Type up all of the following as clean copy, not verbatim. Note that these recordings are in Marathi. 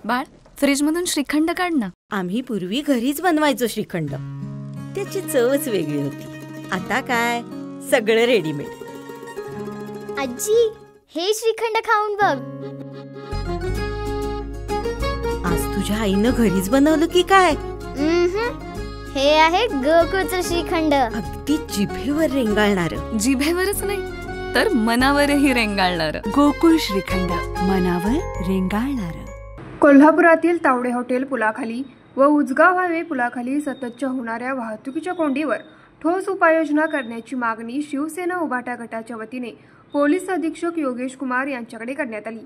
बाळ, फ्रीजमधून श्रीखंड काढ ना. आम्ही पूर्वी घरीच बनवायचो श्रीखंड. त्याची चवच वेगळी होती. आता काय सगळं रेडीमेड. आजी, हे श्रीखंड खाऊन बघ. आज तुझ्या आईनं घरीच बनवलं की काय? हे आहे गोकुळचं श्रीखंड. अगदी जिभेवर रेंगाळणार. जिभेवरच नाही तर मनावरही रेंगाळणार. गोकुळ श्रीखंड, मनावर रेंगाळणार. कोल्हापुरातील तावडे हॉटेल पुलाखाली व उजगाव हायवे पुलाखाली सततच्या होणाऱ्या वाहतुकीच्या कोंडीवर ठोस उपाययोजना करण्याची मागणी शिवसेना उभाटा गटाच्या वतीने पोलीस अधीक्षक योगेश कुमार यांच्याकडे करण्यात आली.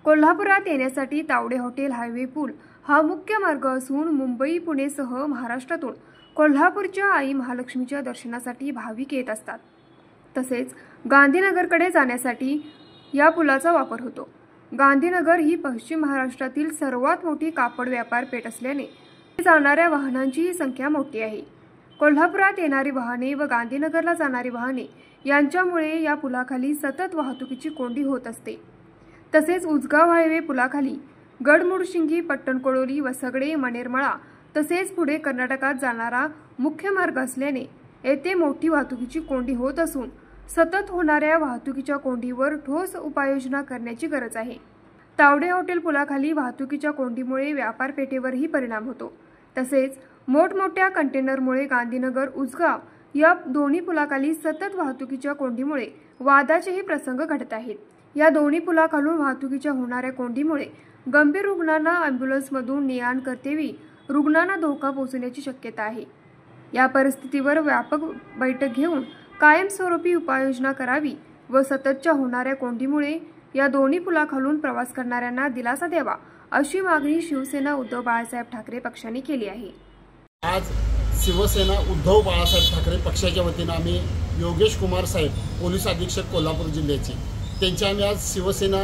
कोल्हापुरात येण्यासाठी तावडे हॉटेल हायवे पूल हा मुख्य मार्ग असून मुंबई, पुणेसह महाराष्ट्रातून कोल्हापूरच्या आई महालक्ष्मीच्या दर्शनासाठी भाविक येत असतात. तसेच गांधीनगरकडे जाण्यासाठी या पुलाचा वापर होतो. गांधीनगर ही पश्चिम महाराष्ट्रातील सर्वात मोठी कापड व्यापार पेठ असल्याने जाणाऱ्या वाहनांची संख्या मोठी आहे. कोल्हापुरात येणारी वाहने व गांधीनगरला जाणारी वाहने यांच्यामुळे या पुलाखाली सतत वाहतुकीची कोंडी होत असते. तसेच उजगाव हायवे पुलाखाली गडमुडशिंगी, पट्टणकोळोली, वसगडे, मनेरमळा तसेच पुढे कर्नाटकात जाणारा मुख्य मार्ग असल्याने येथे मोठी वाहतुकीची कोंडी होत असून सतत होणाऱ्या वाहतुकीच्या कोंडीवर ठोस उपाययोजना करण्याची गरज आहे. तावडे हॉटेल पुलाखाली वाहतुकीच्या कोंडीमुळे व्यापार पेठेवरही परिणाम होतो. तसेच मोठमोठ्या कंटेनरमुळे गांधीनगर, उजगाव या दोन्ही पुलाखाली सतत वाहतुकीच्या कोंडीमुळे वादाचेही प्रसंग घडत आहेत. या दोन्ही पुलाखालून वाहतुकीच्या होणाऱ्या कोंडीमुळे गंभीर रुग्णांना अँब्युलन्समधून ने-आण करतेवेळी रुग्णांना धोका पोहोचण्याची शक्यता आहे. या परिस्थितीवर व्यापक बैठक घेऊन कायमस्वरूपी उपाययोजना करावी व सततच्या होणाऱ्या कोंडीमुळे या दोन्ही पुलाखालून प्रवास करणाऱ्यांना दिलासा द्यावा, अशी मागणी शिवसेना उद्धव बाळासाहेब ठाकरे पक्षाने केली आहे. आज शिवसेना उद्धव बाळासाहेब ठाकरे पक्षाच्या वतीनं आम्ही योगेश कुमार साहेब, पोलीस अधीक्षक कोल्हापूर जिल्ह्याचे, त्यांच्या आम्ही आज शिवसेना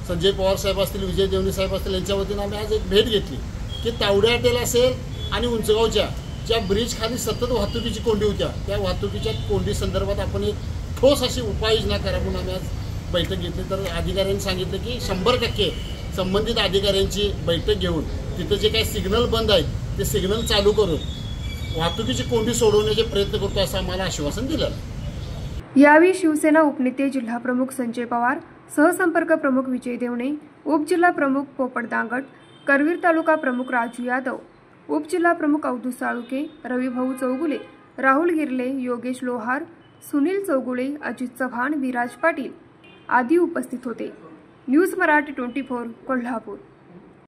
संजय पवार साहेब असतील, विजय देवणे साहेब असतील, यांच्या वतीनं आम्ही आज एक भेट घेतली की तावडे हॉटेल असेल आणि उंचगावच्या ज्या ब्रिज खाली सतत वाहतुकीची कोंडी होत्या, त्या वाहतुकीच्या कोंडी संदर्भात आपण एक ठोस अशी उपाययोजना करा म्हणून आम्ही आज बैठक घेतली. तर अधिकाऱ्यांनी सांगितलं की 100% संबंधित अधिकाऱ्यांची बैठक घेऊन तिथं जे काही सिग्नल बंद आहेत ते सिग्नल चालू करून वाहतुकीची कोंडी सोडवण्याचे प्रयत्न करतो असं आम्हाला आश्वासन दिलं. यावेळी शिवसेना उपनेते जिल्हा प्रमुख संजय पवार, सहसंपर्क प्रमुख विजय देवणे, उपजिल्हा प्रमुख पोपट दांगट, करवीर तालुका प्रमुख राजू यादव, उपजिल्हा प्रमुख अवधू साळुके, रविभाऊ चौगुले, राहुल गिरले, योगेश लोहार, सुनील चौगुले, अजित चव्हाण, विराज पाटील आदी उपस्थित होते. न्यूज मराठी 24 कोल्हापूर.